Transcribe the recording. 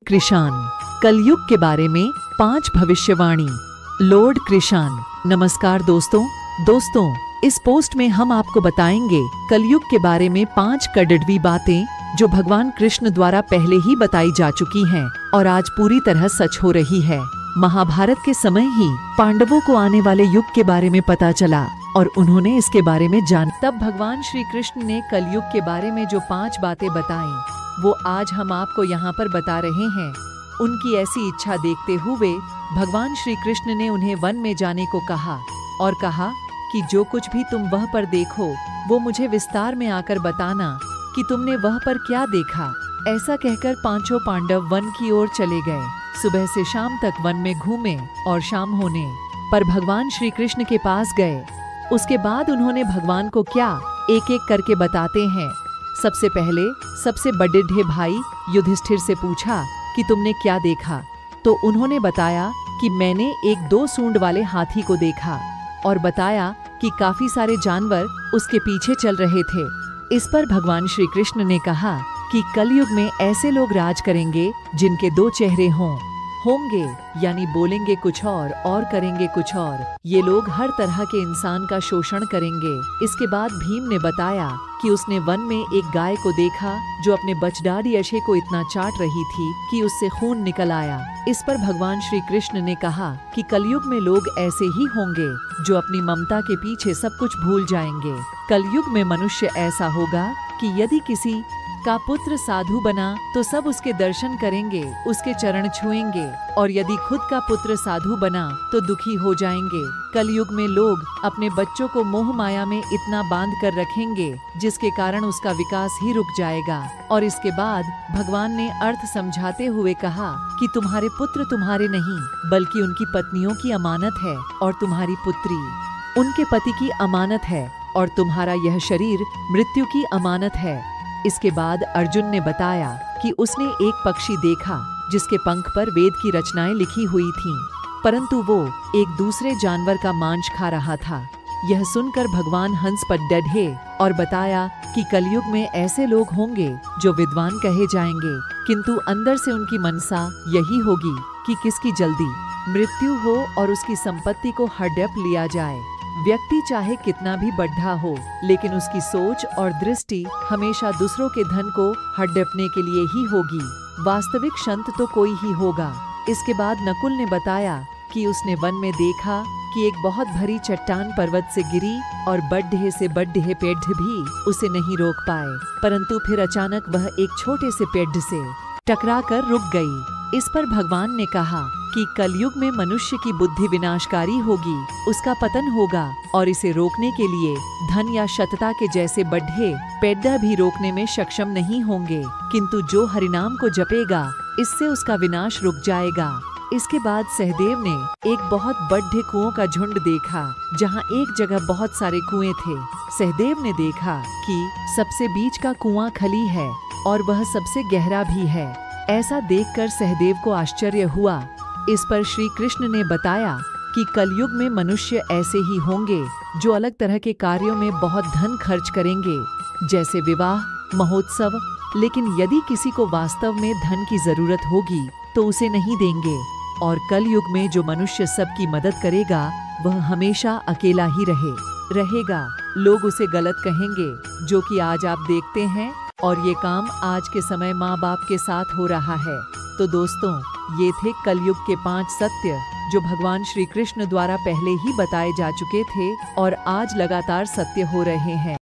कृषाण, कलयुग के बारे में 5 भविष्यवाणी। लॉर्ड कृषाण। नमस्कार दोस्तों, इस पोस्ट में हम आपको बताएंगे कलयुग के बारे में 5 कड़वी बातें जो भगवान कृष्ण द्वारा पहले ही बताई जा चुकी हैं और आज पूरी तरह सच हो रही है। महाभारत के समय ही पांडवों को आने वाले युग के बारे में पता चला और उन्होंने इसके बारे में जान। तब भगवान श्री कृष्ण ने कलयुग के बारे में जो 5 बातें बताई वो आज हम आपको यहाँ पर बता रहे हैं। उनकी ऐसी इच्छा देखते हुए भगवान श्री कृष्ण ने उन्हें वन में जाने को कहा और कहा कि जो कुछ भी तुम वह पर देखो वो मुझे विस्तार में आकर बताना कि तुमने वह पर क्या देखा। ऐसा कहकर 5 पांडव वन की ओर चले गए। सुबह से शाम तक वन में घूमे और शाम होने पर भगवान श्री कृष्ण के पास गए। उसके बाद उन्होंने भगवान को क्या एक एक करके बताते हैं। सबसे पहले सबसे बड़े भाई युधिष्ठिर से पूछा कि तुमने क्या देखा, तो उन्होंने बताया कि मैंने एक 2 सूंड वाले हाथी को देखा और बताया कि काफी सारे जानवर उसके पीछे चल रहे थे। इस पर भगवान श्री कृष्ण ने कहा कि कलयुग में ऐसे लोग राज करेंगे जिनके 2 चेहरे होंगे, यानी बोलेंगे कुछ और करेंगे कुछ और। ये लोग हर तरह के इंसान का शोषण करेंगे। इसके बाद भीम ने बताया कि उसने वन में एक गाय को देखा जो अपने बछड़ाड़ी यशे को इतना चाट रही थी कि उससे खून निकल आया। इस पर भगवान श्री कृष्ण ने कहा कि कलयुग में लोग ऐसे ही होंगे जो अपनी ममता के पीछे सब कुछ भूल जाएंगे। कलयुग में मनुष्य ऐसा होगा कि यदि किसी का पुत्र साधु बना तो सब उसके दर्शन करेंगे, उसके चरण छुएंगे, और यदि खुद का पुत्र साधु बना तो दुखी हो जाएंगे। कलयुग में लोग अपने बच्चों को मोह माया में इतना बांध कर रखेंगे जिसके कारण उसका विकास ही रुक जाएगा। और इसके बाद भगवान ने अर्थ समझाते हुए कहा कि तुम्हारे पुत्र तुम्हारे नहीं बल्कि उनकी पत्नियों की अमानत है और तुम्हारी पुत्री उनके पति की अमानत है और तुम्हारा यह शरीर मृत्यु की अमानत है। इसके बाद अर्जुन ने बताया कि उसने एक पक्षी देखा जिसके पंख पर वेद की रचनाएं लिखी हुई थीं, परंतु वो एक दूसरे जानवर का मांस खा रहा था। यह सुनकर भगवान हंस पर डढ़े और बताया कि कलयुग में ऐसे लोग होंगे जो विद्वान कहे जाएंगे, किंतु अंदर से उनकी मनसा यही होगी कि किसकी जल्दी मृत्यु हो और उसकी संपत्ति को हड़प लिया जाए। व्यक्ति चाहे कितना भी बढ़ा हो, लेकिन उसकी सोच और दृष्टि हमेशा दूसरों के धन को हड़पने के लिए ही होगी। वास्तविक संत तो कोई ही होगा। इसके बाद नकुल ने बताया कि उसने वन में देखा कि एक बहुत भरी चट्टान पर्वत से गिरी और बढ़े से बढ़े पेड़ भी उसे नहीं रोक पाए, परंतु फिर अचानक वह एक छोटे से पेड़ से टकराकर रुक गई। इस पर भगवान ने कहा कि कलयुग में मनुष्य की बुद्धि विनाशकारी होगी, उसका पतन होगा और इसे रोकने के लिए धन या सतता के जैसे बढ़े पेड़ भी रोकने में सक्षम नहीं होंगे, किंतु जो हरिनाम को जपेगा इससे उसका विनाश रुक जाएगा। इसके बाद सहदेव ने एक बहुत बड़े कुओं का झुंड देखा जहाँ एक जगह बहुत सारे कुएं थे। सहदेव ने देखा कि सबसे बीच का कुआं खाली है और वह सबसे गहरा भी है। ऐसा देखकर सहदेव को आश्चर्य हुआ। इस पर श्री कृष्ण ने बताया कि कलयुग में मनुष्य ऐसे ही होंगे जो अलग तरह के कार्यों में बहुत धन खर्च करेंगे, जैसे विवाह, महोत्सव, लेकिन यदि किसी को वास्तव में धन की जरूरत होगी तो उसे नहीं देंगे। और कलयुग में जो मनुष्य सबकी मदद करेगा वह हमेशा अकेला ही रहेगा। लोग उसे गलत कहेंगे, जो कि आज आप देखते हैं, और ये काम आज के समय माँ बाप के साथ हो रहा है। तो दोस्तों, ये थे कलयुग के 5 सत्य जो भगवान श्री कृष्ण द्वारा पहले ही बताए जा चुके थे और आज लगातार सत्य हो रहे हैं।